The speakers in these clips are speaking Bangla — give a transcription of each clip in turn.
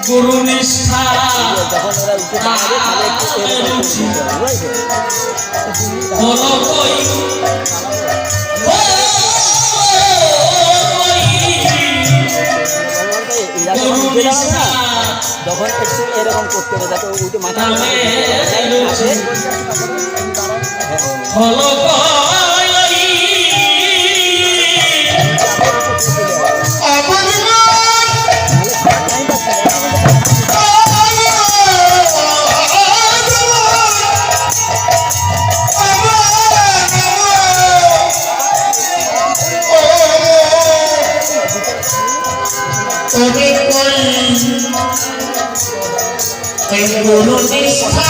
গুরু নিষ্ঠা হলো কই যখন একটু এরকম করতে হবে যাতে উঠে মাথা হলো গুরু নিষ্ঠা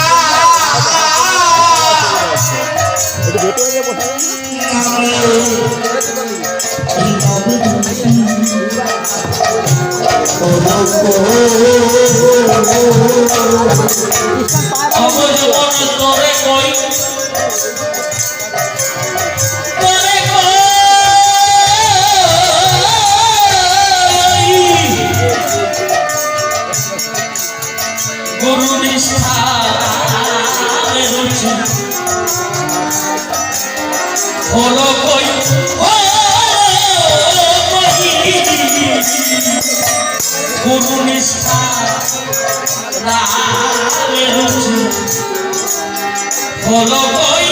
তোরে কই গুরু নিষ্ঠা হলো কই গুরু নিষ্ঠা হলো কই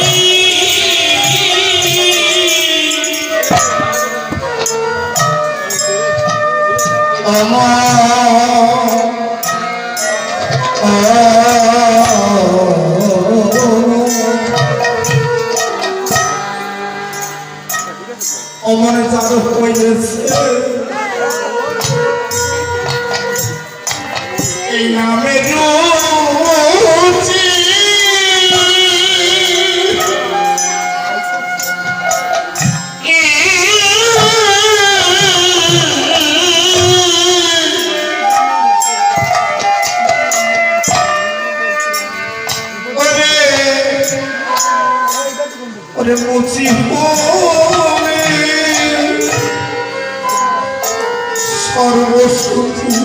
অমনে চাদর হইতেছে এই নামে রুচি ওরে মুচি সর্বসুখী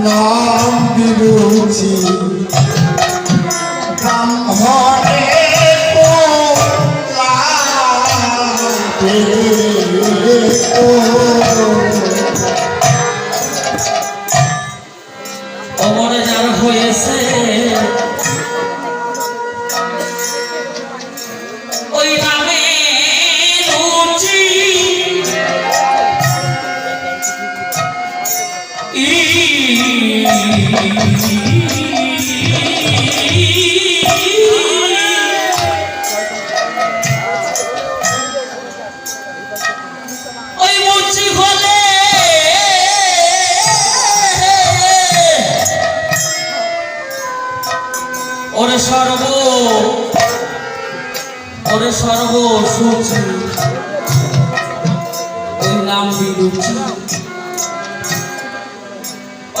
নাম বিরুচি ব্রাহ্মণে অমরে যার হয়েছে ওই নামে রুচি ওই মুচি হলে ওরে সর্ব সুচি ওই নাম বিরুচি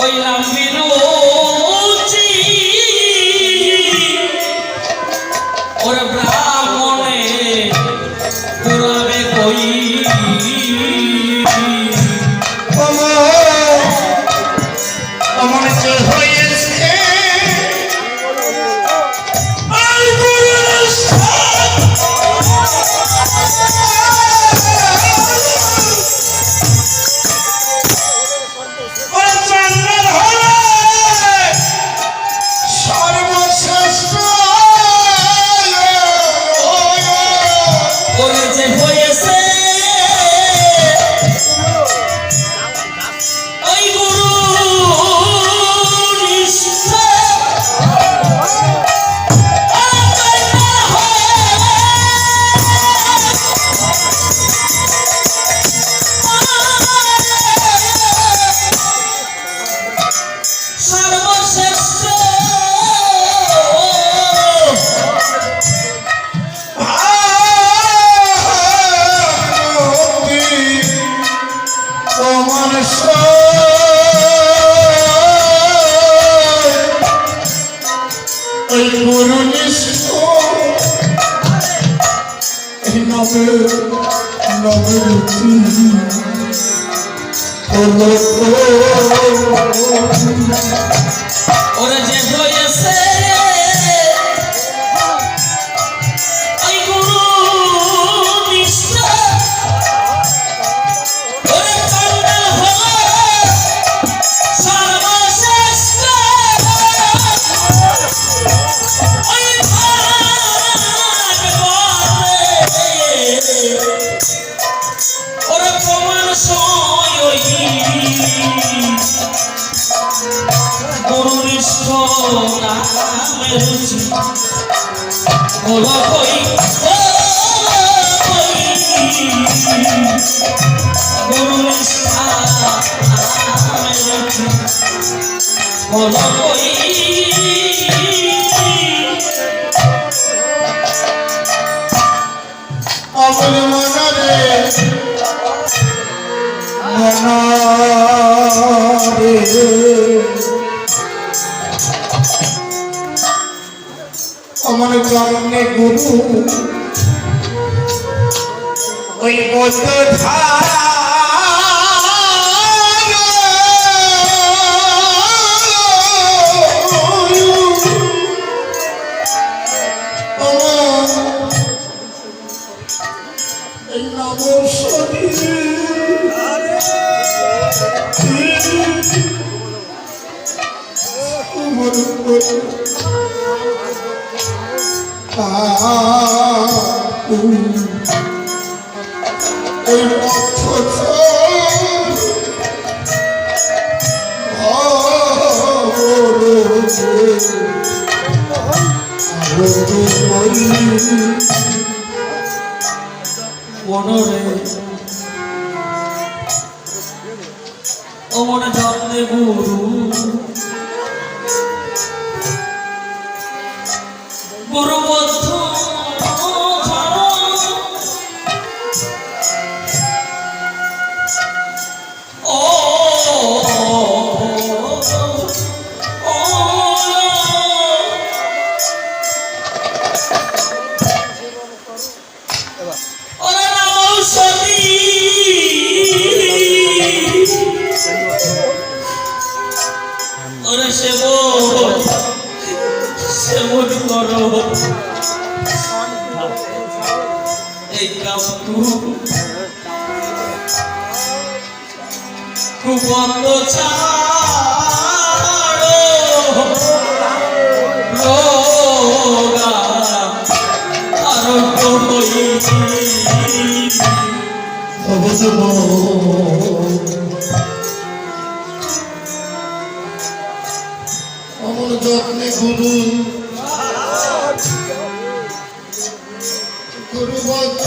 ওই নাম বিরুচি ওরে ব্রাহ্মণে পুরাবে কই অমনে যে হয়েছে হলো ওরে যে হয়েছে ওই গুরু নিষ্ঠা ওরে চন্ডাল হলো সর্বশ্রেষ্ঠ ওই ভাগবতে ওরে প্রমাণ সই গুরুনিষ্ঠ নামে রুচি হলো কই গুরুনিষ্ঠা নামে রুচি হলো কই আমার মনরে আমার জন্মে গুরু ওই বদ্ধ মনরে ও মনে জন্মে গুরু গুরুবদ্ধ সেবন করো এই কাম খুব বন্ধ ছাড়ো রোগা আরোগ্য হই আমার যত্নে গুরু গুরুবদ্ধ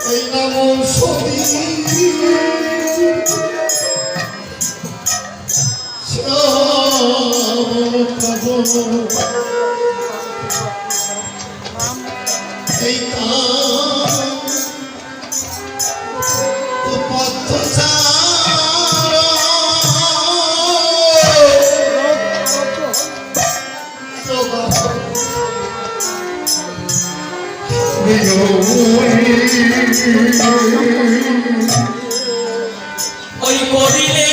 এই নাম সদী এই পথ ওই করিলে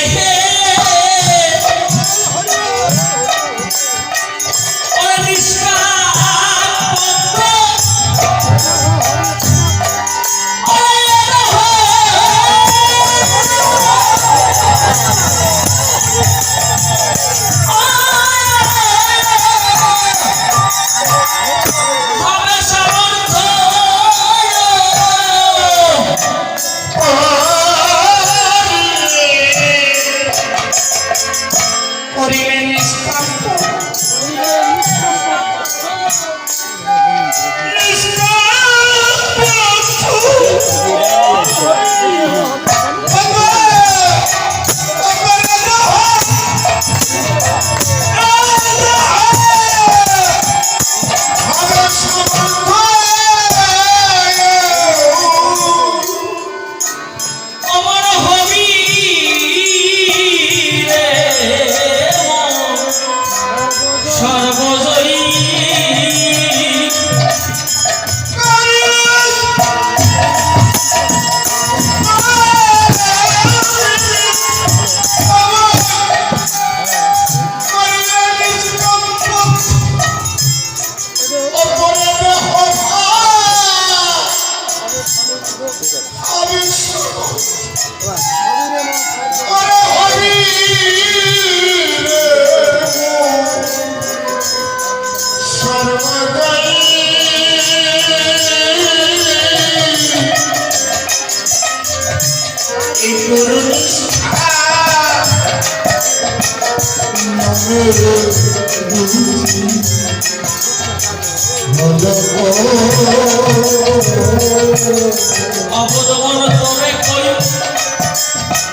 অবদমন তোরে কই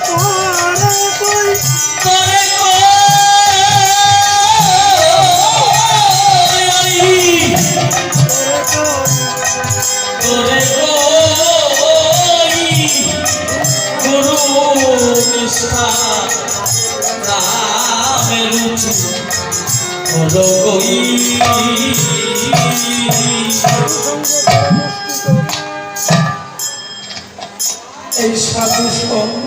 তোরে তোরে কই গুরু নিষ্ঠা রামে রুচি হলো কই এই সাধু সঙ্গ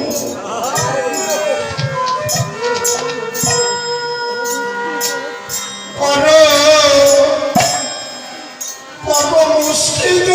মুশকিল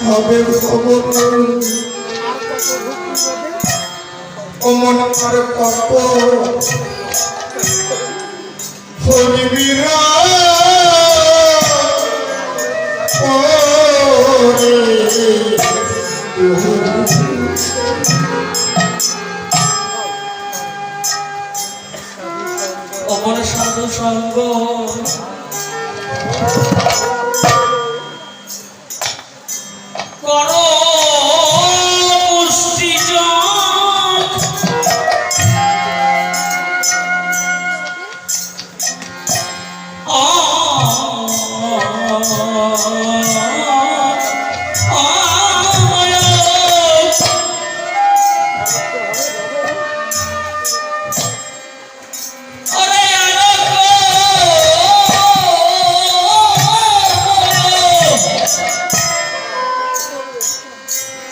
হবে খবর অমন করে কত হরিবীরা অমন সাধু সঙ্গ করো পুষ্টিজন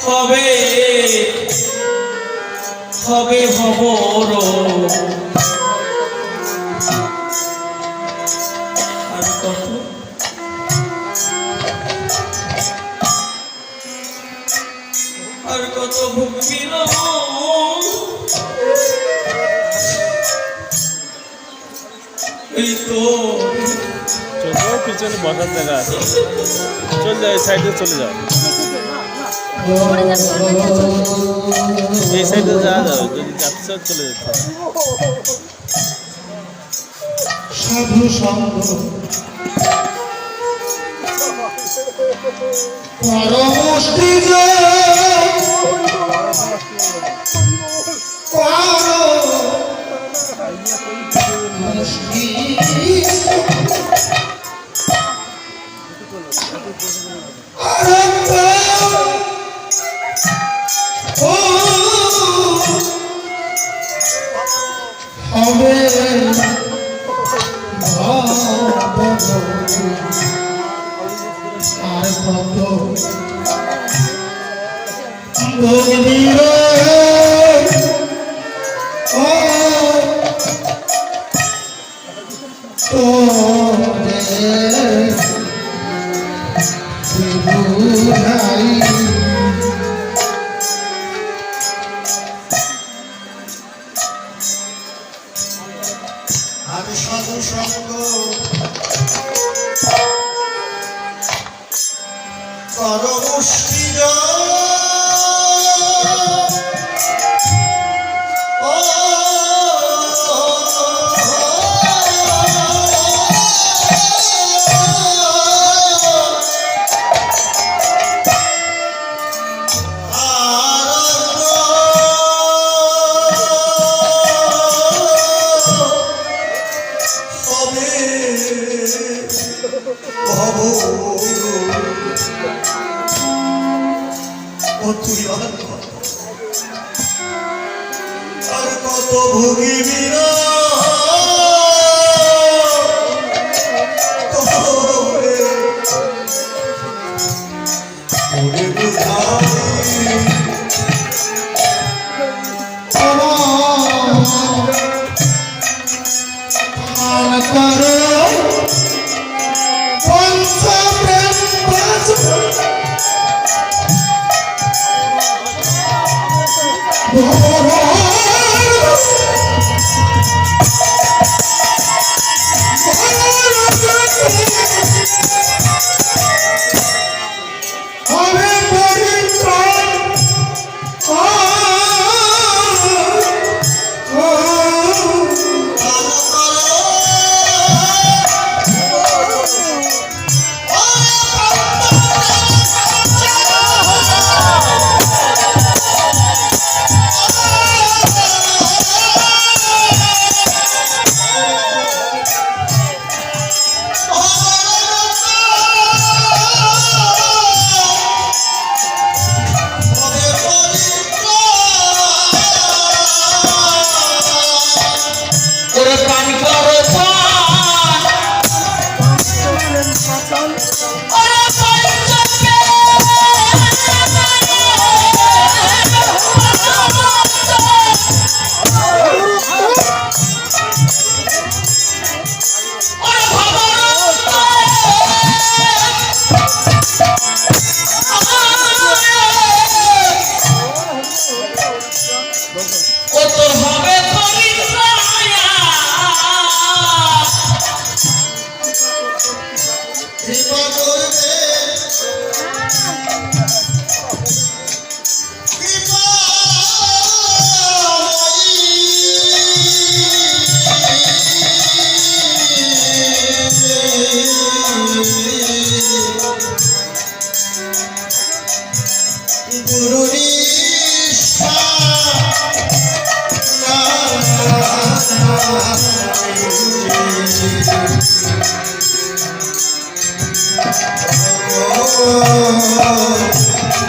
হবে হবে খবর আর কত আর কত ভুগবির এই তো চলো পিছনে বসার জায়গা আছে চল যাও এই সাইডে চলে যাও এই সাইডে যাওয়া যাবে যদি যাচ্ছে চলে যেতে সাধু সঙ্গ পরমষ্টি হবে আর কত ভগবীর বুঝাই আমি সাধু সঙ্গ কর মুশকিল আর কত ভুগিবীর বুঝা গুরু নিষ্ঠা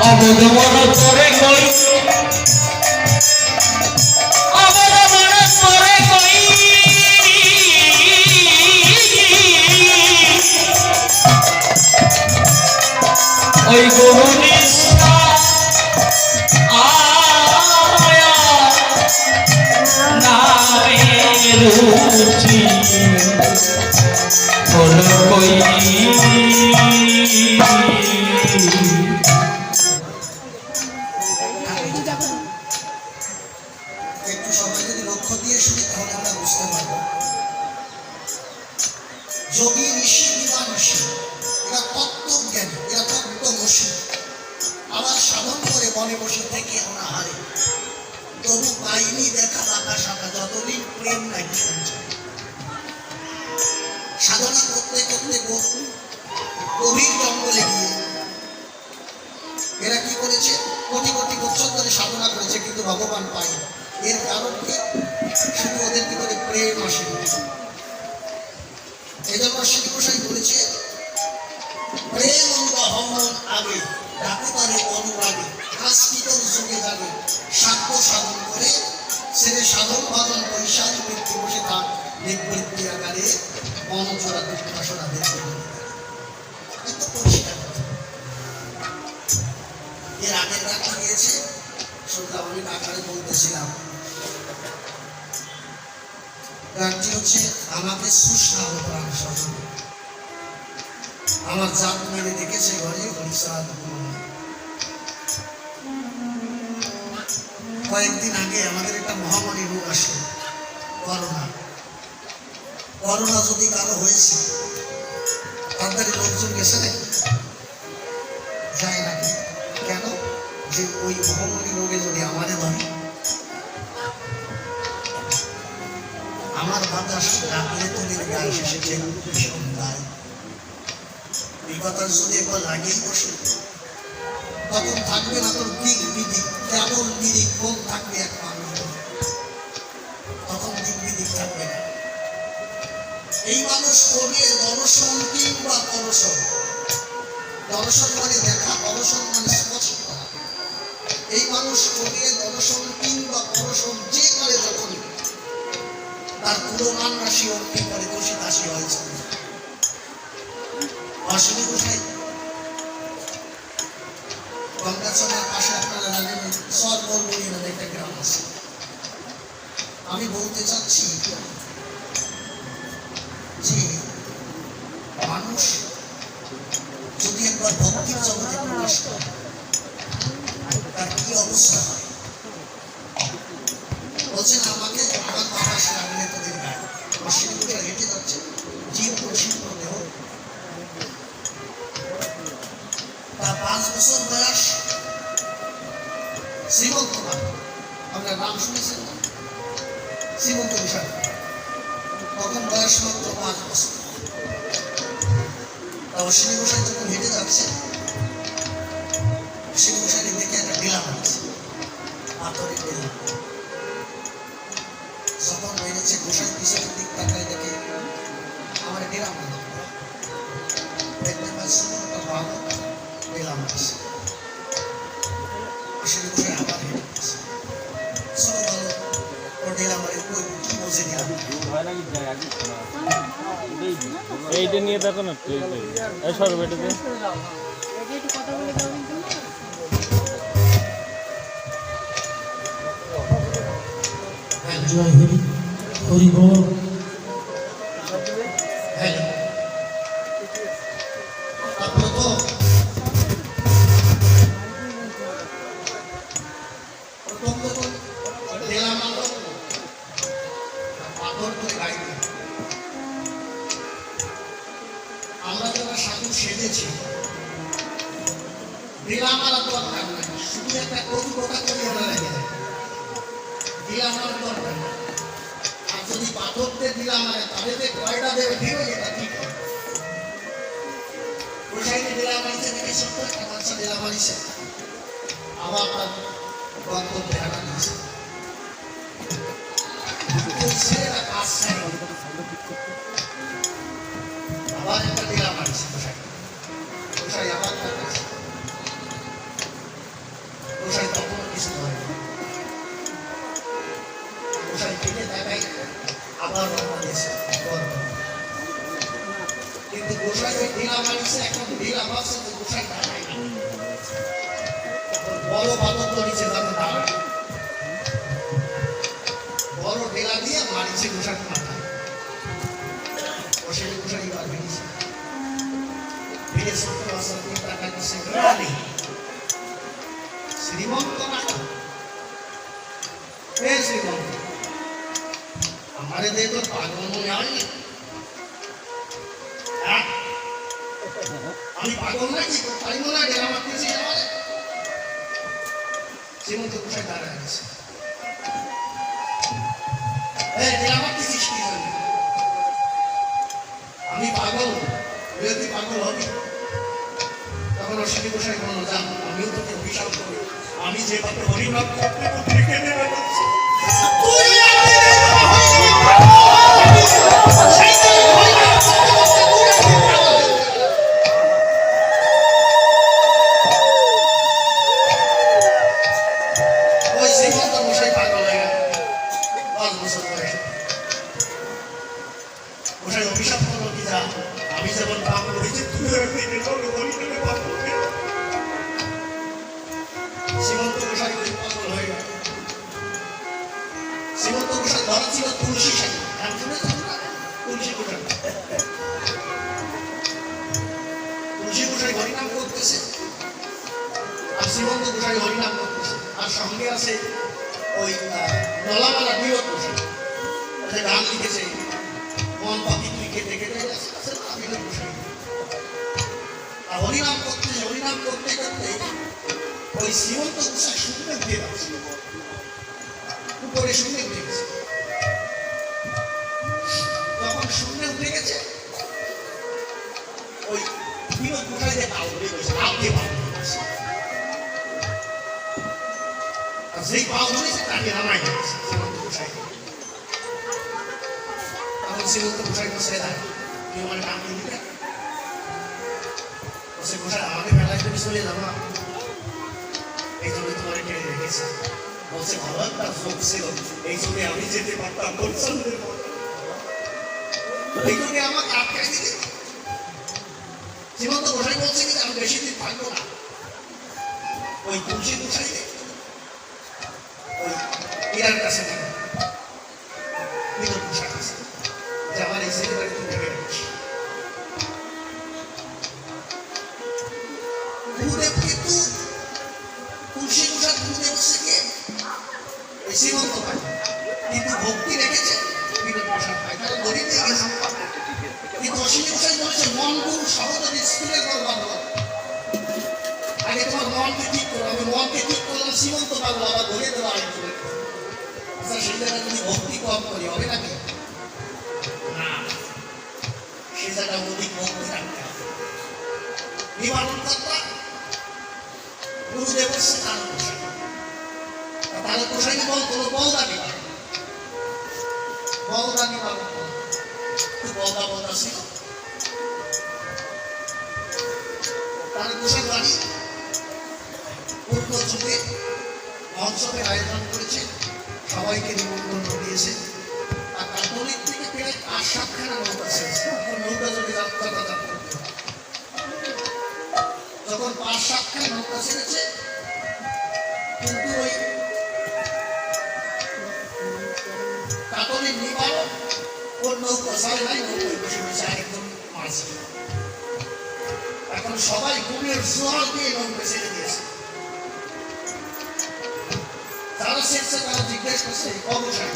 অবধ মন করে কই অবধ মন করে কই ওই গুরু নিষ্ঠা আয়া নামে রুচি হলো কই একটু সবাই যদি লক্ষ্য দিয়ে শুনি তাহলে আমরা বুঝতে পারবো যোগী ঋষি দিবানিষি এরা তত্ত্বজ্ঞানী, এরা তত্ত্বমসী, আবার সাধন করে বনে বসে থেকে অনাহারে তবু পাইনি দেখা বাঁকা শাখা যতদিন প্রেম নাই সঞ্চয়। সাধনা করতে করতে গভীর জঙ্গলে গিয়ে এরা কি করেছে, কোটি কোটি বছর ধরে সাধনা করেছে কিন্তু ভগবান পায়নি। এর কারণ কি, শুধু ওদের ভিতরে প্রেম আসেনি। এই জন্য শ্রী গোসাই বলেছে প্রেম অনুভব আগে ডাকে পারে অনুরাগে কাস্কিতর যুগে যাবে সাক্ষ্য সাধন করে ছেড়ে সাধন ভাজন পয়সা বৃত্তি বসে থাক বৃত্তি আকারে মনচরা দুঃখাসনা দেখতে এত পরিষ্কার। এর আগের গানটা গিয়েছে শুনলাম, আমি আকারে বলতেছিলাম গানটি হচ্ছে আমাকে সুস্নাহ প্রাণ স্বজন আমার জাত মেরে দেখেছে ঘরে হরিসাদ। কয়েকদিন আগে আমাদের একটা মহামারী রোগ আসলো, করোনা। করোনা যদি কারো হয়েছে তাড়াতাড়ি লোকজন গেছে নাকি, যায় নাকি? কেন? যে ওই মহামারী রোগে যদি আমারে ধরে, আমার বাতাস ডাকলে তুলে গায়ে এসেছে ভীষণ গায়ে বিগতার যদি একবার লাগিয়েই বসে তখন থাকবে না তোর দিক বিদিক, কেবল নিরিখ কোন থাকবে এক মানুষ, তখন দিক বিদিক থাকবে না। এই মানুষ করলে দর্শন কিংবা পরশন, দর্শন মানে দেখা, পরশন মানে স্পর্শ করা। এই মানুষ করলে দর্শন কিংবা পরশন যে করে যখন তার পুরোমান রাশি অগ্নি করে দোষী দাসী হয়েছে। অশ্বিনী গোসাই গঙ্গাচরের পাশে আপনারা জানেন সরবরবরী নামে একটা গ্রাম আছে। আমি বলতে চাচ্ছি যে মানুষ যদি একবার ভক্তির জগতে প্রবেশ করে তার কি অবস্থা হয়। বলছেন আমাকে আমার বাতাস লাগলে তোদের গায়ে, অশ্বিনী গোসাই হেঁটে যাচ্ছে, জীব শিল্প দেহ। তার 5 বছর বয়স, শ্রীমন্ত আমরা নাম শুনেছেন না, শ্রীমন্ত গোসাই, তখন বয়স মাত্র 5 বছর। অশ্বিনী গোসাই যখন হেঁটে যাচ্ছে, অশ্বিনী গোসাই দেখে একটা ডিলাম আছে, পাথরের ডিলাম। যখন বেড়েছে গোসাই পিছনের দিক তাকায় দেখে আমার ডিলাম দেখতে পাচ্ছি একটা ভালো ডিলাম আছে। অশ্বিনী গোসাই আবার হেঁটে গেছে, ছোট ভালো ও ডিলাম কি বোঝে ডিলাম। এইটা নিয়ে দেখো না, এই সরব এটাতে জয় হরি হরি বল। আমরা যারা সাধু সেজেছি দিলাম আর দরকার নাই, শুধু একটা কবি কথা করে আমরা রেখে দেয় দিলাম আর দরকার নাই। আর যদি পাথরতে দিলাম তাহলে কয়টা দেবে ঠিক হয়ে এটা ঠিক হয়। গোসাইকে দিলাম আনিছে দেখে সত্য একটা বাচ্চা দিলাম আনিছে, আবার তার গন্তব্যে হানা দিয়েছে। ওই ছেলেরা কাজ চাই আবার একটা ডেরা মারিছে গোসাই। গোসাই আবার তার কাছে গোসাই তখন কিছু ধরে গোসাই ফিরে দেখাই আবার রওনা দিয়েছে। কিন্তু গোসাই ওই ডেরা মারিছে, এখন ডেরা ভাবছে যে গোসাই দাঁড়ায় না, বড় বাদক তো নিচে যাবে দাঁড়ায়, বড় ডেরা দিয়ে মারিছে গোসাই মাথায়। বসে গোসাই এবার বেরিয়েছে, বেরিয়ে 70,000 টাকা দিচ্ছে গ্রামে। শ্রীমন্ত না শ্রীমন্ত আমারে দিয়ে তোর পাগল মনে হয়নি? আমি পাগল নাকি? তাই মনে হয় ডেরা মারতেছি আমারে। শ্রীমন্ত গোসাই দাঁড়ায় গেছে, ডেরা মারতেছিস কি জন্য? আমি পাগল, তুই পাগল হবি? তখন অশ্বিনী গোসাই বলল, জান আমিও তোকে অভিশাপ করি, আমি যেভাবে হরিনাম করতে করতে কেঁদে বেড়াচ্ছি, তুই ওই শ্রীমন্ত গোসাই পাগল হয়ে গেল 10 বছর বয়সে। গোসাই অভিশাপ করলো কি, যা আমি যেমন পাপ করেছি তুইও একদিন হরিনামে পাপ করবি। শ্রীমন্ত গোসাই পাগল হয়ে গেল। শ্রীমন্ত গোসাই ধরা ছিল তুলসী সাথে, নাম শুনেছেন না? তুলসী গোসাই, তুলসী গোসাই হরিনাম করতেছে আর শ্রীমন্ত গোসাই হরিনাম করতেছে, আর সঙ্গে আছে ওই নলামালা বিরোধ গোসাই, গান লিখেছে মন পাখি তুই কেটে কেটে আছে না বিরোধ গোসাই। আর হরিনাম করতেছে, হরিনাম করতে করতে ওই শ্রীমন্ত গোসাই শূন্য উঠে যাচ্ছে, উপরে শূন্য উঠে গেছে। যখন শূন্য উঠে গেছে ওই বিরোধ গোসাই যে পাও উঠে গেছে, আপনি পাও উঠে গেছে, আর যেই পাও ধরেছে তাকে নামাই গেছে শ্রীমন্ত গোসাই। তখন শ্রীমন্ত গোসাই বসে দেয়, তুই আমার নাম দিবি? বসে গোসাই আমাকে মেলায় করে চলে যাবো না, এই জন্য তোমার টেনে রেখেছে। বলছে ভালো একটা যোগ ছিল, এই জন্য আমি যেতে পারতাম, এই জন্য আমাকে আটকাই দিতে। শ্রীমন্ত গোসাই বলছে কি আমি বেশি দিন থাকবো না, ওই তুলসী গোসাই ওই ইরার কাছে যাবে, বিরোধ গোসাই কাছে, যে আমার এই ছেলেটাকে তুমি দেখে রেখেছি। গুরুদেব কিন্তু তুলসী গোসাই গুরুদেব থেকে ওই শ্রীমন্ত ভাই কিন্তু ভক্তি রেখেছে বিরোধ গোসাই ভাই, তারা গরিব দিয়ে গেছে। কিন্তু অশ্বিনী গোসাই বলেছে মন গুরু সহজে স্কুলের পর বাঁধব, আগে তোমার মনকে ঠিক করো। আমি মনকে ঠিক করলাম, শ্রীমন্ত পাবো আবার ধরে দেওয়া আরেকজন। আচ্ছা সেই জায়গায় যদি ভক্তি কম করি হবে নাকি? না, সে জায়গায় অধিক ভক্তি রাখতে হবে। নিবারণ কর্তা গুরুদেব হচ্ছে তারক গোসাই, তারক গোসাই বল কোনো বলদা নিবারণ, বলদা নিবারণ বলদা বলদা ছিল। তারক গোসাই বাড়ি পূর্ব যুগে মহোৎসবের আয়োজন করেছে, সবাইকে নিমন্ত্রণ দিয়েছে। আর কাতলিক থেকে প্রায় 5-7খানা নৌকা ছেড়েছে, নৌকা যোগে যাতায়াত করতে। যখন 5-7খানা নৌকা ছেড়েছে, কিন্তু ওই কাতলিক নিবারণ ওর নৌকা চালে নাই, নৌকায় বসে বসে একদম মাছ। এখন সবাই ঘুমের জোয়ার দিয়ে নৌকা ছেড়ে দিয়েছে। যারা ছেড়েছে তারা জিজ্ঞেস করছে অবসায়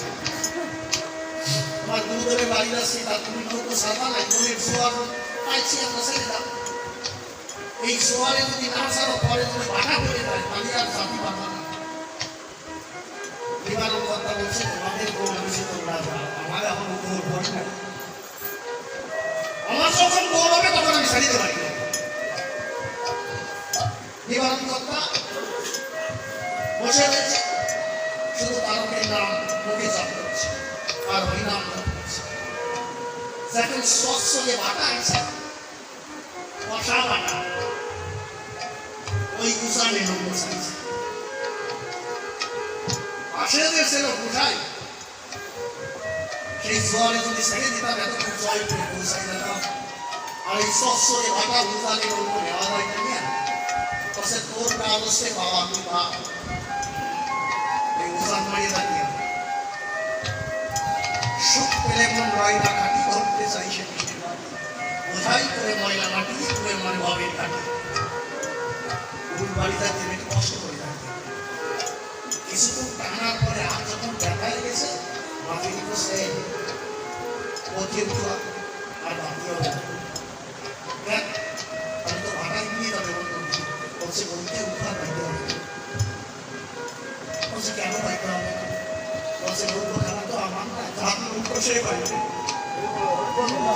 তোমার গুরুদেবের বাড়ি আসছে, তার তুমি নৌকা ছাড়বা নাই, ঘুমের জোয়ার পাইছি আমরা ছেড়ে দাও। এই জোয়ারে যদি না ছাড়ো পরে তুমি বাধা করে দেয়, তাহলে আর জাতি পাবা না। নিবারণ কথা বলছে তোমাদের কোন অংশে তোমরা যাও, আমার এখন উপর পড়ে না, আমার যখন গোল হবে তখন আমি ছাড়িতে পারি না। নিবারণ কথা বসে রয়েছে, শুধু তারকের নাম মুখে জপ করছে আর হরিনাম জপ করছে। যখন সৎসঙ্গে বাটা আছে, কষা বাটা, ওই উজানে লোক বসাইছে। পাশে যে ছিল বুঝাই, সেই জোয়ারে যদি ছেড়ে দিতাম এতক্ষণ জয় করে পৌঁছাই যেতাম। আর এই সৎসঙ্গে বাটা উজানে লোক নেওয়া যায় না, বসে তোর কাগজে বাবা তুই বাপ এই উজান মারিয়ে দাঁড়িয়ে সুখ পেলে মন রয় না খাটি ধরতে চাই সে মিষ্টির বাটি বোঝাই করে ময়লা মাটি করে মানে ভাবের কাটি ফুল বাড়ি যাতে একটু কষ্ট করে থাকে। কিছুক্ষণ টানার পরে হাত যখন ব্যথা লেগেছে মাটি বসে পথে উঠা আর বাকিও দেখ আমি তো ভাটাই নিয়ে যাবে বলছে বলতে উঠা পাইতে হবে। বলছে কেন পাইতে হবে? বলছে লোক খানা তো আমার না, যার লোক সে পাইবে,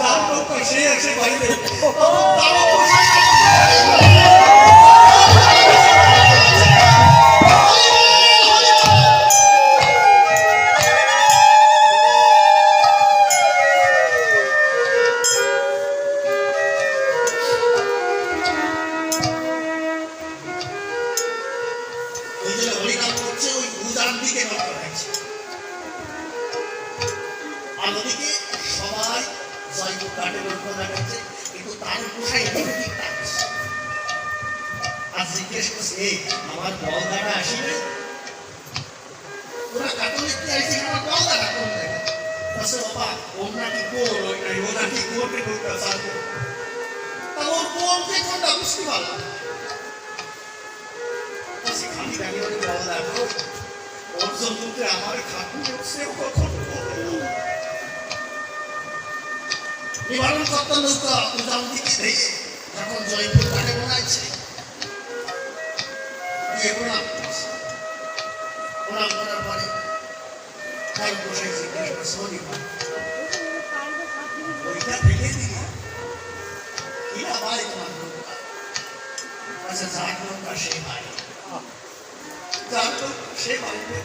যার লোক সে এসে পাইবে। আমার বলদাটা আসিবে ওরা কাতলে কি আইছে আমার বলদাটা কোন জায়গা বসে বাবা ওনা কি কোন ওনা কি কোটে কোটা সাথে তা ওর কোন কে কোনটা বুঝতে পারলাম বসে খালি গাড়ি ওর বলদা ওর জন্যতে আমার খাটু সে কখন নিবারণ করতে নৌকা উদাম দিকে দেই যখন জয়পুর ঘাটে বানাইছে প্রণাম করার পরে তাই বসে জিজ্ঞেস করছে ওইটা দেখে দিলি কিনা বাড়ি তোমার নৌকা? আচ্ছা যার নৌকা সে বাড়ি, যার লোক সে বাড়িতে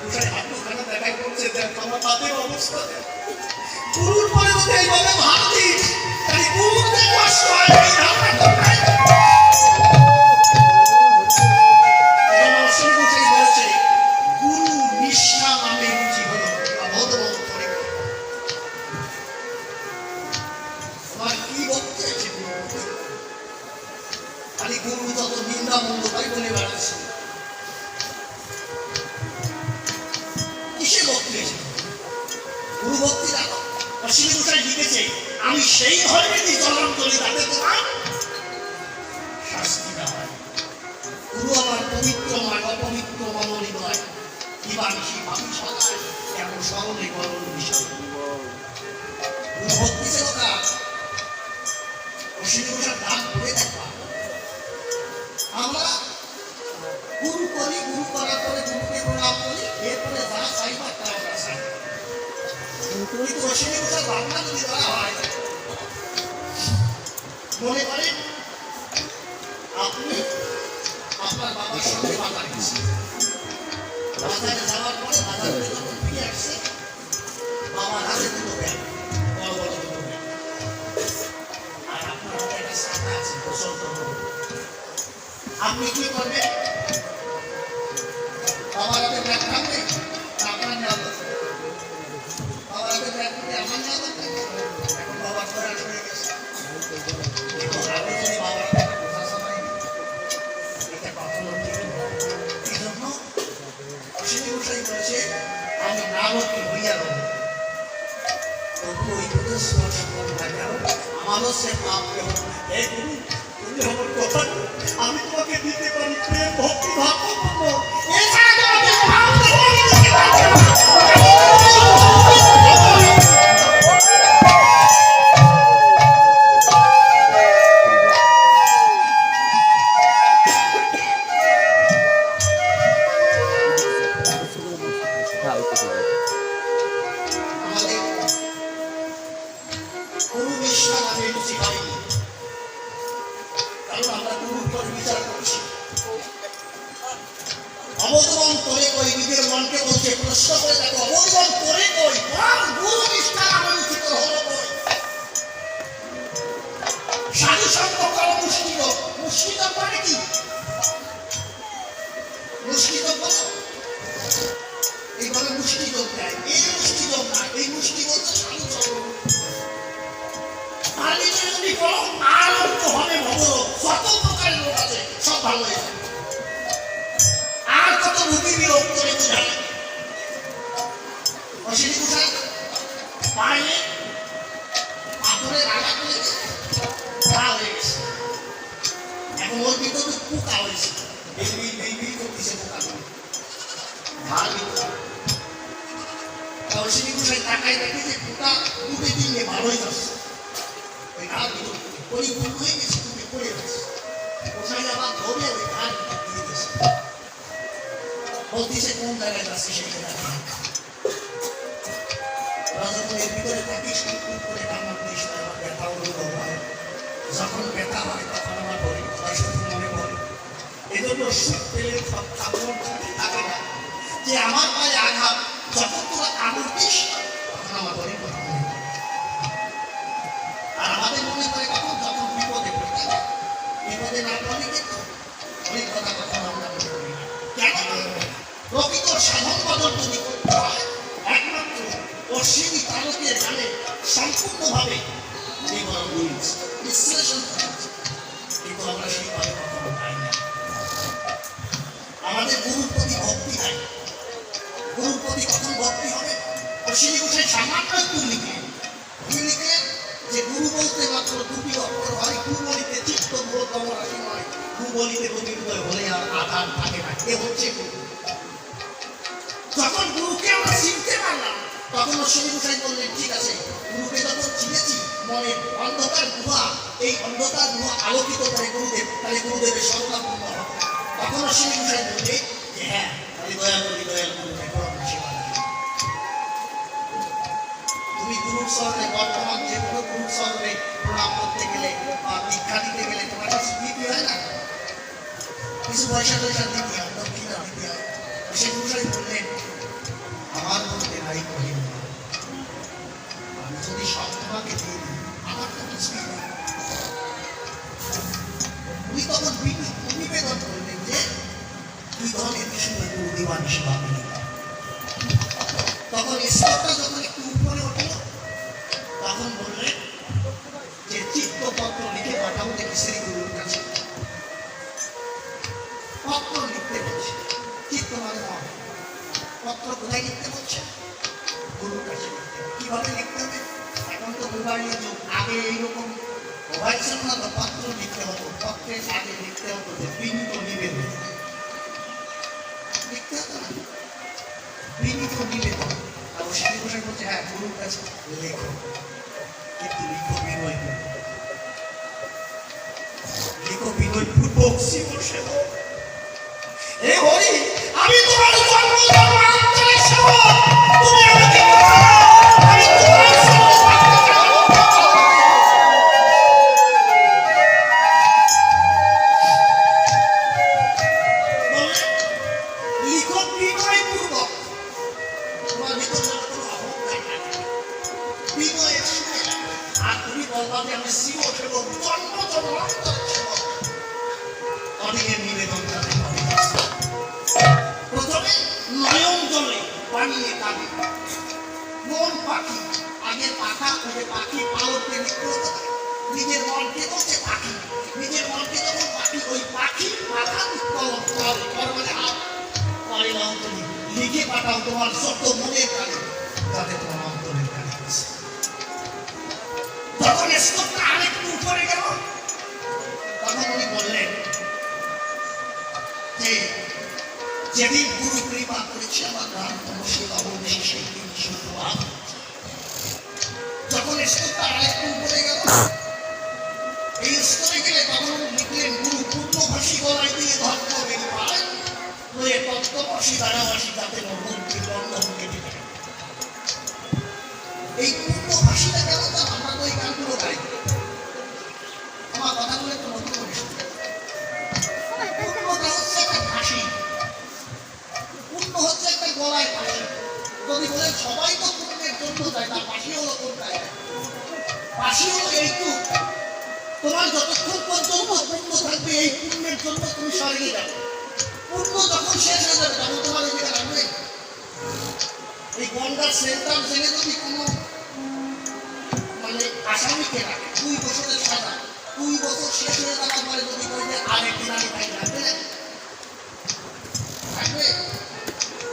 বসে হাত নৌকাটা দেখাই করছে দেখ আমার তাদের অবস্থা গুরুর পরে বোধ এইভাবে ভাবতিস তাই গুরুতে কষ্ট হয় আমি সেই ধর্মের চলন করি তাদের শাস্তি না হয়। গুরু আমার পবিত্র নয় অপবিত্র মননি নয় দিবানিশি আমি সদায় এমন স্মরণে করণ বিষয় গুরু ভক্তি ছিল কার অশ্বিনী ঘোষার দান করে দেখবা আমরা গুরু করি, গুরু করার পরে গুরুকে প্রণাম করি, এরপরে যা চাইবার তা আমরা চাই। কিন্তু অশ্বিনী ঘোষার ভাবনা যদি ধরা হয় মনে করেন আপনি আপনার বাবার সঙ্গে বাজারে গেছেন, বাজারে যাওয়ার পরে বাজার থেকে যখন ফিরে আসছে বাবার হাতে দুটো ব্যাগ, বড় বড় দুটো ব্যাগ, আর আপনার হাতে একটা ছাতা আছে প্রচন্ড বড়। আপনি কি করবেন? বাবার হাতে ব্যাগ থাকবে আপনার নেওয়া দরকার, বাবার হাতে ব্যাগ থাকবে আমার নেওয়া দরকার। এখন বাবার বয়স হয়ে গেছে, আমি যদি বাবার একটা বোঝা সবাই এটা কখনো এই জন্য অশ্বিনী ঘোষাই বলেছে আমি নারদকে হইয়া রব তবু ওই পদে স্পর্শ করবো না কেন আমারও সে পাপ কেন। এই গুরু তুমি আমার কথা আমি তোমাকে দিতে পারি প্রেম ভক্তি ভাব এছাড়া তোমাকে ভাব দিতে পারি না। গুরুকে প্রশ্ন করে দেখো অবলম্বন করে কই পরম গুরু নিষ্ঠা আমন্ত্রিত হলো কই সাধু সঙ্গ করো মুষ্টিযোগ মুষ্টিযোগ মানে কি মুষ্টিযোগ বলো এইভাবে মুষ্টিযোগ দেয় এই মুষ্টিযোগ না এই মুষ্টিযোগ তো সাধু সঙ্গ আর ভিতরে যদি করো আরম্ভ হবে ভবরোগ কত প্রকারের রোগ আছে সব ভালো হয়ে যাবে আর কত রোগী বিরোধ করে বোঝায় অশিনী কোথায় পায়ে পাথরের আঘাত লেগেছে ঘা হয়ে গেছে এখন ওর ভিতরে পোকা হয়েছে এই করতেছে পোকা ঘাড় ভিতরে অশিনী কোথায় তাকায় দেখে যে পোকা দুটো দিনে ভালো হয়ে যাচ্ছে ওই ঘাড় ভিতরে পরিপূর্ণ হয়ে গেছে তুমি পড়ে গেছে কোথায় আবার ধরে ওই ঘাড় দিয়ে গেছে বলতেছে কোন জায়গায় যাচ্ছে সেখানে যখন এর ভিতরে থাকিস টুক করে কান্না করিস না আমার ব্যথা অনুভব হয় যখন ব্যথা হয় তখন আমার বলি তাই শুধু মনে পড়ে এজন্য সুখ পেলে সব কাপড় থাকে না যে আমার পায়ে আঘাত যখন তোরা কাপড় দিস তখন আমার বলি আর আমাদের মনে করে কখন যখন বিপদে পড়ে থাকে বিপদে না পড়লে কিন্তু অনেক কথা কখন আমরা মনে করি না কেন প্রকৃত সাধন বদল যদি করতে হয় একমাত্র অশ্বিনী তালকের গানে সম্পূর্ণভাবে বিশ্লেষণ করা কিন্তু আমরা সেইভাবে কখনো পাই না আমাদের গুরুর প্রতি ভক্তি নাই গুরুর প্রতি কখন ভক্তি হবে অশ্বিনী ঘোষের সামান্য একটু লিখলেন তিনি লিখলেন যে গুরু বলতে মাত্র দুটি অক্ষর হয় গু বলিতে চিত্ত মূলতম রাশি নয় গু বলিতে প্রতিহৃদয় হলে আর আধার থাকে না এ হচ্ছে গুরু যখন গুরুকে আমরা চিনতে পারলাম তখন অশ্বিনী গোসাই বললেন ঠিক আছে গুরুকে যখন চিনেছি মনের অন্ধকার গুহা এই অন্ধকার গুহা আলোকিত করে গুরুদেব তাহলে গুরুদেবের সর্বাপূর্ণ হবে তখন অশ্বিনী গোসাই বললে যে হ্যাঁ তাহলে দয়াল গুরুদেব তুমি গুরুর স্মরণে বর্তমান যে কোনো গুরুর স্মরণে প্রণাম করতে গেলে বা দীক্ষা দিতে গেলে তোমার কাছে দিতে হয় না কিছু পয়সা দিতে হয় দক্ষিণা দিতে হয় অশ্বিনী গোসাই বললেন আমার মধ্যে নাই কহিন আমি যদি সব তোমাকে দিয়ে দিই আমার তো কিছুই নেই উনি তখন নিবেদন করলেন যে দুই ধরনের বিষয় গুরু দিবানি সেবা তখন স্তরটা যখন একটু উপরে উঠল তখন বললেন যে চিত্তপত্র লিখে পাঠাবো দেখি শ্রী গুরুর কাছে পত্র লিখতে বলছে চিত্ত মানে মন পত্র কোথায় লিখতে বলছে গুরুর কাছে কিভাবে লিখতে হবে এখন তো মোবাইলের যুগ আগে এইরকম মোবাইল ছিল না তো পত্র লিখতে হতো পত্রের আগে লিখতে হতো যে বিনীত নিবেদন লিখতে হতো না বিনীত নিবেদন আর শ্রী গোসাই বলছে হ্যাঁ গুরুর কাছে লেখো কিন্তু লিখো বিনয় লিখো বিনয় পূর্বক জীবন সেবা এ হরি আমি তোমার জন্ম জন্মান্তরের সেবক তুমি আমাকে আমি তোমার লিখো বিনয় পূর্বক তোমার ভিতর কোনো অহংকার থাকে বিনয়ের সঙ্গে আর তুমি বলবা যে আমি শিব সেবক জন্ম জন্মান্তরের সেবক অনেকের নিবেদন তাদের প্রথমে নয়ন জলে বানিয়ে কাঁদে মন পাখি আগের পাখা ওই পাখি পালককে লিখতে হতো নিজের মনকে করছে পাখি নিজের মনকে যখন পাখি ওই পাখি পাখা কলম করে মানে হাত পারে না অন্তরে লিখে পাঠাও তোমার যত মনের কালে যাতে তোমার অন্তরের কালে আছে যখন স্তরটা আরেকটু উপরে গেল তখন উনি বললেন যে যেদিন গুরু কৃপা করেছে আমার নাম তমসী অবশেষে সেই দিন শুক্রবার যখন স্তরটা আরেকটু উপরে গেল এই স্তরে গেলে তখন লিখলেন গুরু পূর্ণভাষী গলায় দিয়ে ধর্ম বেরি পায় নয়ে তত্ত্ববাসী দ্বারাবাসী যাতে মহন্তি বন্ধন কেটে যায় এই পূর্ণভাষীটা কেন তা আমরা তো এই গানগুলো গাই আমার কথাগুলো একটু নতুন করে শুনতে পূর্ণটা হচ্ছে একটা ভাষী পূর্ণ হচ্ছে একটা গলায় ভাষী বলেন সবাই তো পুণ্যের জন্য যায়, তার পাশে হলো কোনটায়? পাশে হলো এইটুক, তোমার যতক্ষণ পর্যন্ত পুণ্য থাকবে এই পুণ্যের জন্য তুমি স্বর্গে যাবে। পুণ্য যখন শেষ হয়ে যাবে তখন তোমার এই জায়গা লাগবে। এই গন্ডার সেন্টার জেলে যদি কোনো মানে আসামিকে রাখে 2 বছরের সাজা, 2 বছর শেষ হয়ে যাওয়ার পরে যদি বলে আরেকদিন আমি তাই রাখবে না, থাকবে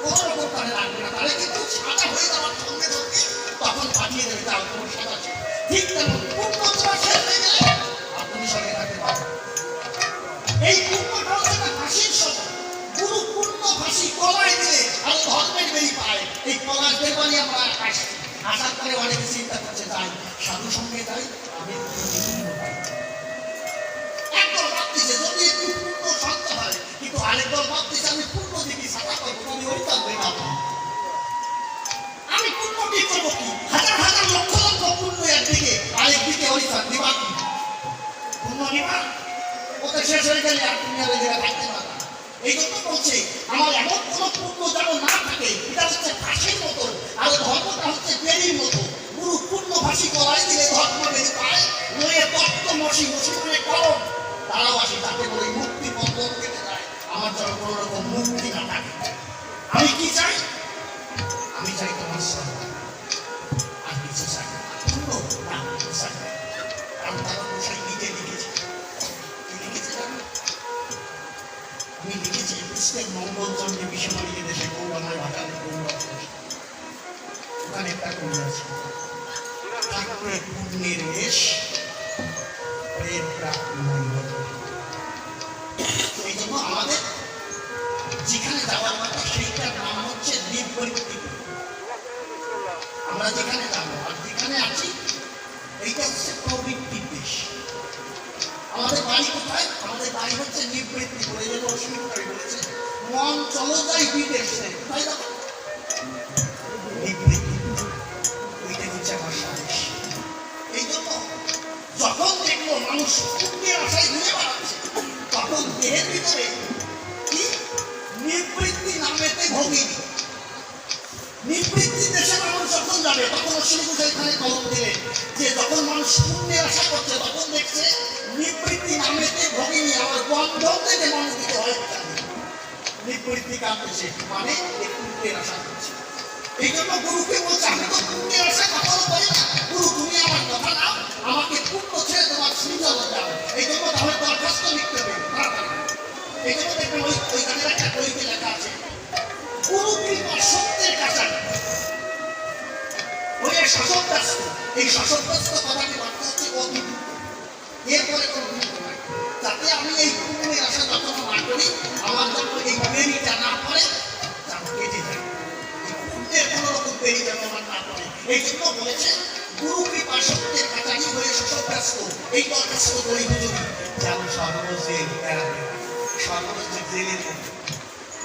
কোনো রকম তাহলে রাখবে না, তাহলে কিন্তু সাজা হয়ে যাওয়ার সঙ্গে সঙ্গে তখন পাঠিয়ে দেবে, তার তোমার সাজা ছিল। ঠিক তেমন পুণ্য তোমার শেষ হয়ে গেলে আপনি সঙ্গে থাকতে পারবেন। এই পুণ্যটা হচ্ছে একটা ফাঁসির সময়। গুরু পুণ্য ফাঁসি কলায় দিলে আর ধর্মের বেরি পায়। এই কলার বেরবানি আমরা আসছি, আসার পরে অনেকে চিন্তা করছে যাই সাধু সঙ্গে যাই, আমি একদল ভাবতেছে যদি একটু পুণ্য সন্ত হয়, কিন্তু আরেকদল ভাবতেছে আমি পুণ্য দিকে সাদা করবো, আমি ওই থাকবে না, আমি পুণ্য দিয়ে করবো কি? হাজার হাজার লক্ষ লক্ষ পুণ্য একদিকে, আরেকদিকে ওই থাকবে বাকি পুণ্য নিবা ওটা শেষ হয়ে গেলে আর তুমি আর ওই জায়গায় থাকতে পারবে না। এই জন্য বলছে আমার এমন কোনো পুণ্য যেন না থাকে, এটা হচ্ছে ফাঁসির মতো, আর ধর্মটা হচ্ছে বেরির মতো। গুরু পুণ্য ফাঁসি করাই দিলে ধর্ম বেরি পায়, নয়ে তত্ত্ব মসি মসি মানে করম তারাও আসে, তাতে বলে মুক্তি বন্ধন কেটে যায়। আমার যেন কোনো রকম মুক্তি না থাকে। আমি কি চাই? আমি চাই তোমার সন্তান, আর কিছু চাই না। পুণ্য না চাই না, কারণ তারা মশাই নিজে লিখেছে। আমি লিখেছি পুস্তক মঙ্গলচন্দ্র মিশনারি দেশে গৌরমায় ভাষা ওখানে একটা কবি আছে, থাকবে পুণ্যের বেশ প্রেম প্রাপ্তি। এই জন্য আমাদের যেখানে যাওয়ার কথা সেইটার নাম হচ্ছে নিবৃত্তি। আমরা যেখানে যাবো আর যেখানে আছি এইটা হচ্ছে প্রবৃত্তির দেশ। আমাদের বাড়ি কোথায়? আমাদের বাড়ি হচ্ছে নিবৃত্তি করে, যেন অসুবিধা বলেছে মন চলো যাই বিদেশে, কোথায় যাবো? নিবৃত্তি, ওইটাই হচ্ছে আমার স্বদেশ। এই জন্য যখন দেখলো মানুষ পুণ্যের আশায় ঘুরে বেড়াচ্ছে, তখন দেহের ভিতরে কি নিবৃত্তি নামেতে ভোগিনি। নিবৃত্তি দেশে মানুষ যখন যাবে তখন অসুবিধা এখানে কলম দিলেন যে যখন মানুষ পুণ্যের আশা করছে তখন দেখছে নিবৃত্তি নামেতে ভগিনী আমার বন্ধন থেকে মানুষ দিতে হয়। নিবৃত্তি কাঁদতেছে মানে পুণ্যের আশা করছে। এই জন্য গুরুকে বলছে আমি তো পুণ্যের আশা কখনো করি না, গুরু তুমি আমার কথা নাও, আমাকে পুণ্য ছেড়ে তোমার শ্রীজলে দাও। এই জন্য তাহলে দরখাস্ত লিখতে হবে। এই জন্য দেখবেন ওই গানের একটা বইতে লেখা আছে গুরু কৃপা সত্যের কাছারি। ওই শাসকদাস্ত, এই শাসকদাস্ত কথাটি বার্তা হচ্ছে অতিরিক্ত, এরপরে কোনো গুরুত্ব নাই, যাতে আমি এই পুণ্যের আশা যখন না করি, আমার যখন এই বেরিটা না পড়ে যেন কেটে যায়, এই পুণ্যের কোনো রকম বেরি যেন আমার না পড়ে। এই জন্য বলেছে গুরু কৃপা সত্যের কাছারি হয়ে শাসকদাস্ত এই দরখাস্ত করি হুজুরি যেন সর্বজেল বেড়াতে সর্বজেল জেলের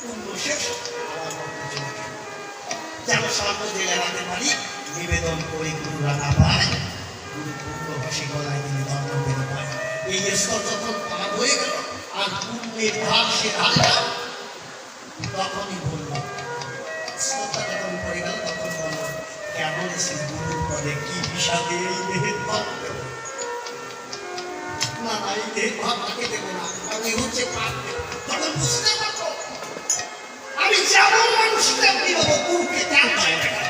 পুণ্য শেষ আমার মধ্যে চলে যায়, যেন সর্বজেল এড়াতে পারি। নিবেদন করি গুরু রাধা পায়, গুরু পুণ্য ভাসি গলায় তিনি ধর্ম বেরো পায়। এই স্তর যখন পার হয়ে গেল আর পুণ্যের ধার সে ধারে তখনই বলল, স্তরটা যখন পড়ে গেল তখন বলল কেমন এসে গুরুর পদে কি বিষাদে এই দেহের ভাব দেব না, না এই দেহের ভাব তাকে দেবো না, আমি হচ্ছে পাপ দেব। তখন বুঝতে পারবো আমি যেমন মানুষ তেমনি হবো, গুরুকে কেন চাই দেখা,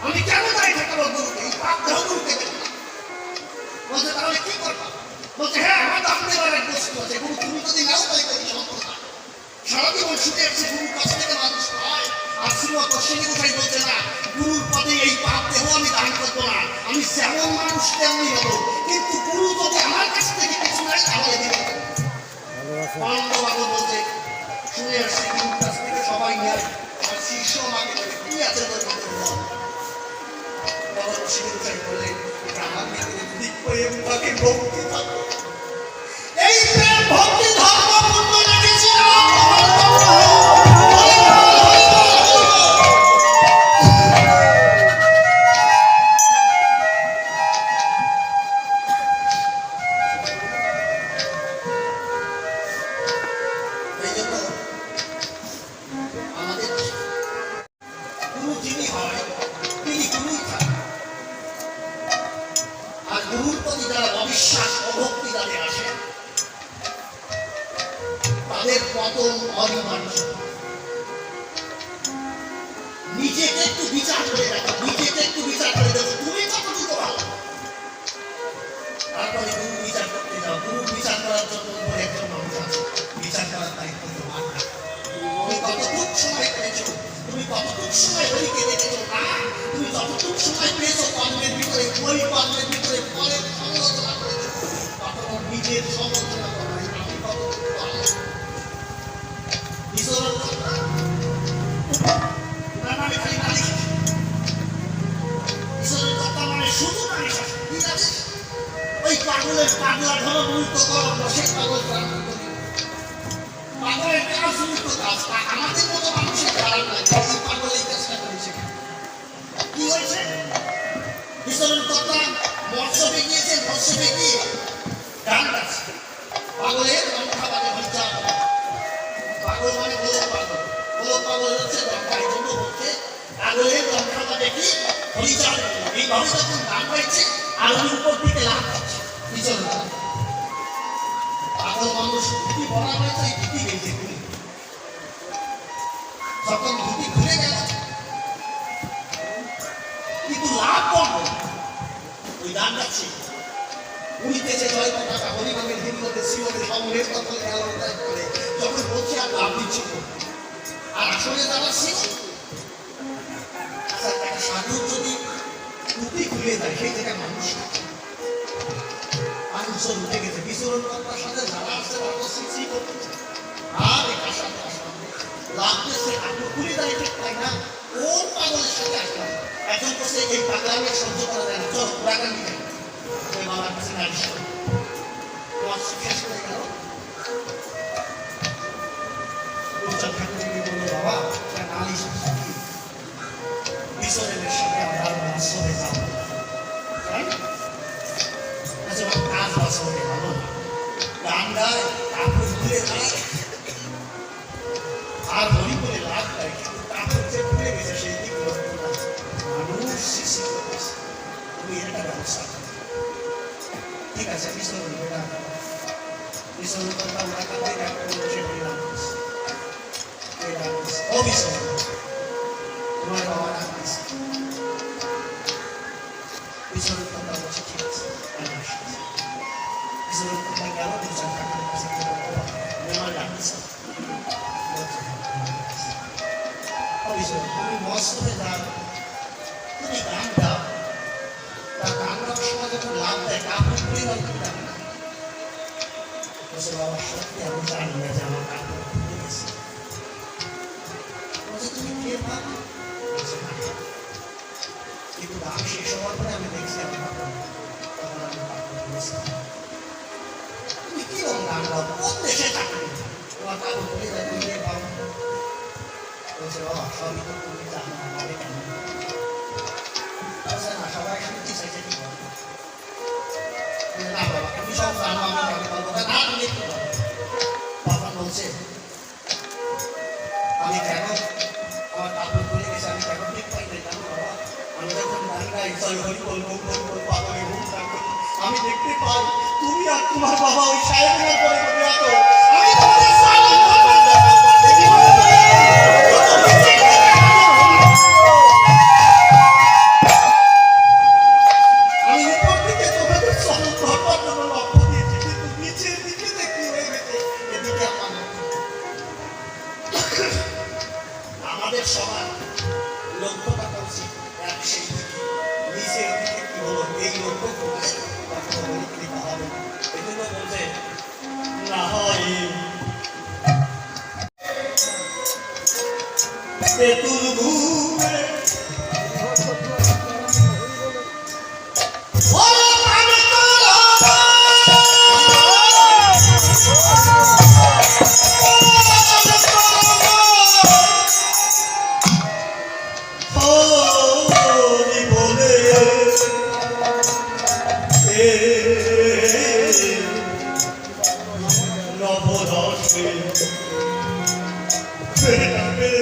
আমি কেন চাই থাকবো গুরুকে, এই পাপ দেহ গুরুকে দেবো না। বলছে তাহলে কি করবো? বলছে হ্যাঁ আমার দাম দেওয়ার এক বস্তু আছে, গুরু তুমি যদি নাও তাই করি সম্পর্ক সারা জীবন শুনে আসছে গুরুর কাছ থেকে মানুষ পায়। আর শ্রীমত শ্রেণী কোথায় বলছে না গুরুর পদে এই পাপ দেহ আমি দান করবো না, আমি যেমন মানুষ তেমনি হবো, কিন্তু গুরু যদি আমার কাছ থেকে কিছু নেয় তাহলে দিবে। পাণ্ডবাবু বলছে শুনে আসছে গুরুর কাছ থেকে সবাই নেয়, আর শিষ্য আমাকে বলে কি আছে তোর মধ্যে বল। বাবা শ্রী কোথায় বললেন আমার ভিতরে যদি প্রেম থাকে ভক্তি থাকে, এই প্রেম ভক্তি ধর্ম পূর্ণ রেখেছি তাদের পতন অনিবার্য। নিজেকে একটু বিচার করে দেখো, নিজেকে একটু বিচার করে দেখো তুমি কতটুকু ভালো। তারপরে গুরু বিচার করতে যাও। গুরু বিচার করার জন্য উপরে একজন মানুষ আছে, বিচার করার দায়িত্ব তোমার না। তুমি কতটুক সময় পেয়েছো, তুমি কতটুক সময় হরিকে দেখেছো না, তুমি যতটুক সময় পেয়েছো কর্মের ভিতরে, ওই কর্মের ভিতরে ফলের সমালোচনা করেছো, কখনো নিজের সমালোচনা করো। আমি কতটুকু পারলাম ঈশ্বরের কথা না, আমি খালি নালিশ। ঈশ্বরের কথা মানে শুধু নালিশ আসে, কি নালিশ? ওই পাগলের পাগলা ধরো মুক্ত করো, সেই পাগল প্রাণ মুক্ত দিন। পাগলের কাজ মুক্ত কাজ, আমাদের মতো মানুষের খারাপ লাগে। এই পাগল এই কাজটা করেছে, কি হয়েছে? ঈশ্বরের কথা মৎস্যবে গিয়েছে, মৎস্যবে গিয়ে গান গাচ্ছে। পাগলের লঙ্কা বাজে হচ্ছে, পাগল মানে গোলক পাগল। গোলক পাগল হচ্ছে লঙ্কা, এই জন্য হচ্ছে পাগলের লঙ্কা বাজে কি হরিচাল। এইভাবে যখন গান গাইছে আর ওই উপর দিকে লাভ হচ্ছে ঈশ্বরের কথা। পাগল মানুষ ধুতি বলা হয়েছে, এই ধুতি গেছে খুলে। যখন ধুতি খুলে গেল কিন্তু লাভ করবো ওই গান গাচ্ছে, উড়িতেছে জয় পতাকা হরিনামের হিন্দুদের শিবদের সমরের কথা আলোচনা করে যখন বলছে আর লাভ দিচ্ছিল। আর আসলে যারা ছিল একটা সাধুর যদি টুপি খুলে দেয় সেই জায়গায় মানুষ মানুষজন উঠে গেছে। বিচরণ কর্তার সাথে যারা আসছে তারা সৃষ্টি করতেছে আর এটার সাথে লাগতেছে আপনি খুলে দেয় ঠিক তাই না। কোন পাগলের সাথে আসলাম এখন করছে এই পাগলামি সহ্য করা যায় না, চল পুরাগান দিকে ওই বাবার কাছে নালিশ করে তোমার শেষ করে গেল। রূপচাঁদ ঠাকুরকে বললো বাবা নালিশ বিচরণের সাথে আমরা বাসরে যাবো, তাই কাজ বাসরে ভালো না। গান গায়, কাপড় খুলে যায় আর হরি করে লাভ দেয়, কিন্তু কাপড় যে খুলে গেছে সেই দিক মানুষ শিশি করেছে। তুমি একটা ব্যবস্থা করো, ঠিক আছে? বিচরণ বেটা বিচরণ কথা ওরা কাছে সে পরিণাম করছে। ও বিচরণ তোমার বাবা ডাকতেছে, বিচরণ কথা বলছে ঠিক আছে আমি আসতেছি। বিচরণ কথা গেল রূপচাঁদ ঠাকুরের কাছে আমার ডাকতেছে, তুমি মৎস্যে যাও, তুমি গান গাও, তার গান গাওয়ার সময় যখন লাভ দেয় কাপড় খুলে দাও, তুমি যাবে না। বলছে বাবা সত্যি আমি জানি না যে আমার কাপড় খুলে গেছে। বলছে তুমি কে পাবো? বলছে না, কিন্তু গান শেষ হওয়ার পরে আমি দেখছি আমি তখন আমি কাপড় খুলেছি। তুমি কিরকম গান গাও, কোন দেশে চাকরি, তোমার কাপড় খুলে যায়, তুমি কে পাবো? বলছে বাবা সবই তো তুমি জানো, আমাকে কেন? বলছে না, সবাই শুনতে চাইছে কি বলবো না বাবা তুমি সব জানো, আমি কেন বলবো না, তুমি দেখতে পাবো। তখন বলছে আমি কেন আমার কাপড় খুলে গেছে, আমি কেন ঠিক পাই না জানো বাবা? আমি যখন গান গাই জয় হরি বল বল বল পাগলে ঘুম থাকবো, আমি দেখতে পাই তুমি আর তোমার বাবা ওই সাহেবের করে বলে আতো, আমি তোমাদের সালাম সবার লক্ষ্য থাকা উচিত এক সেই দিকে, নিচের দিকে কি হলো এই লক্ষ্য করলে কখনো পরীক্ষিত হবে না। এই জন্য বলছে না হয় তেতুল ঘুমে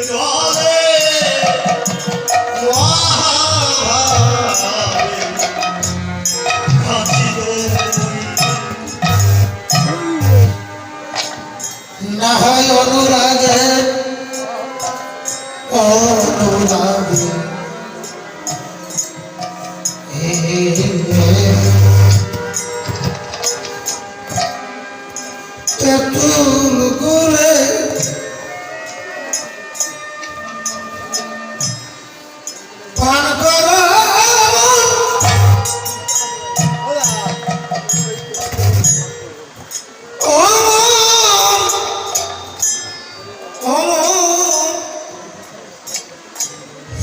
জলে হয় অনুরাগে অনুরাগে তেঁতুল গুলে পান করো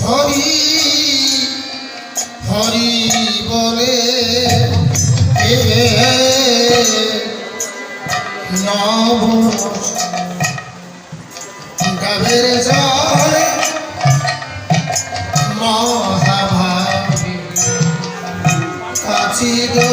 হরি হরি বলে নব গাবের জলে মহাভাবী কাছি গো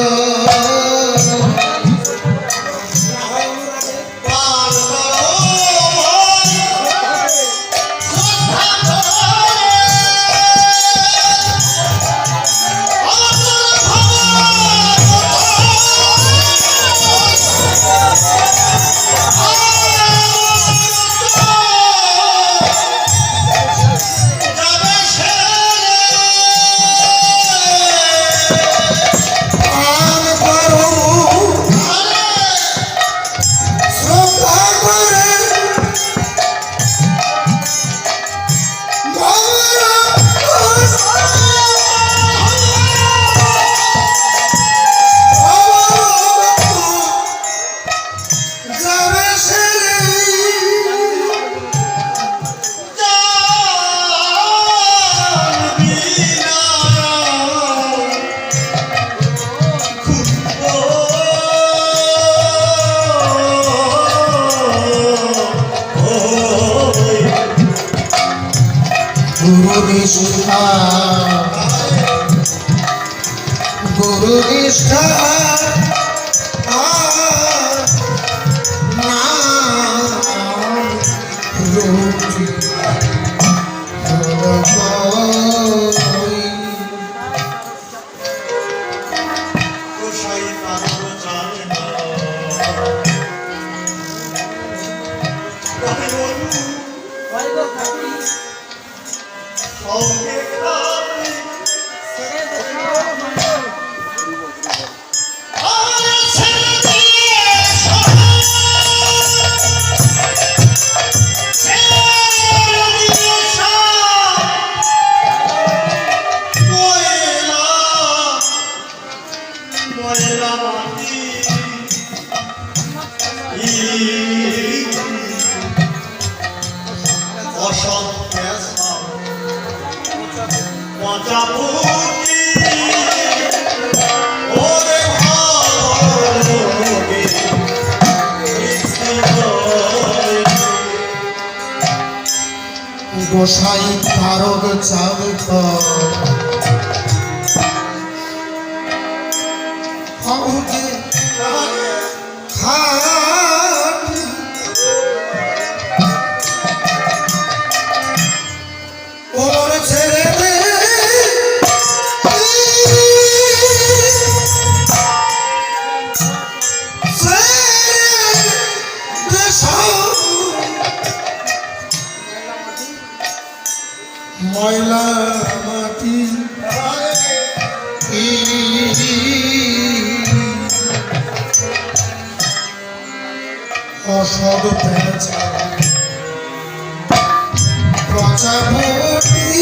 গুরু নিষ্ঠা গুরু নিষ্ঠা রুচি গোসাই তারক চাঁদ ওর ছেড়ে ময়লা মাটি অসদ পেঁচা প্রজাপতি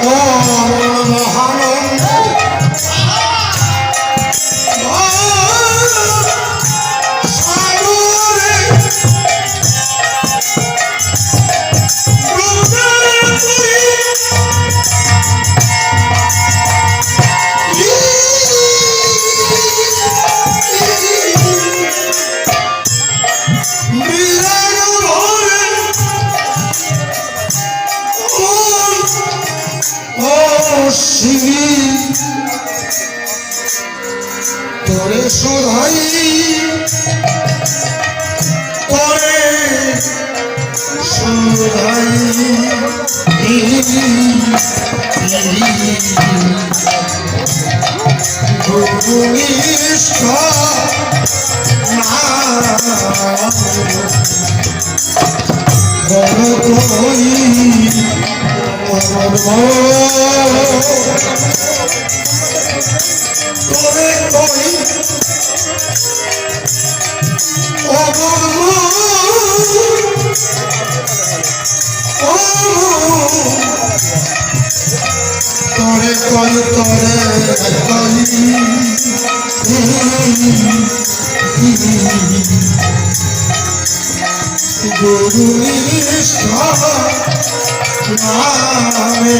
ও মহানন্দ সাগরে তোরে শোধাই তোরে শোধাই গুরুনিষ্ঠা কই তোরে কই তোরে কই তোরে কই গুরু নিষ্ঠা নামে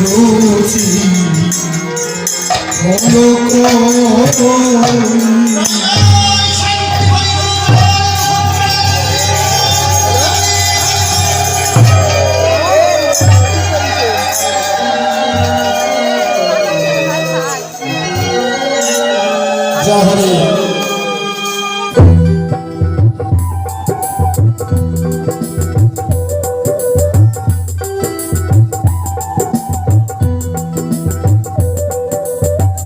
রুচি হলো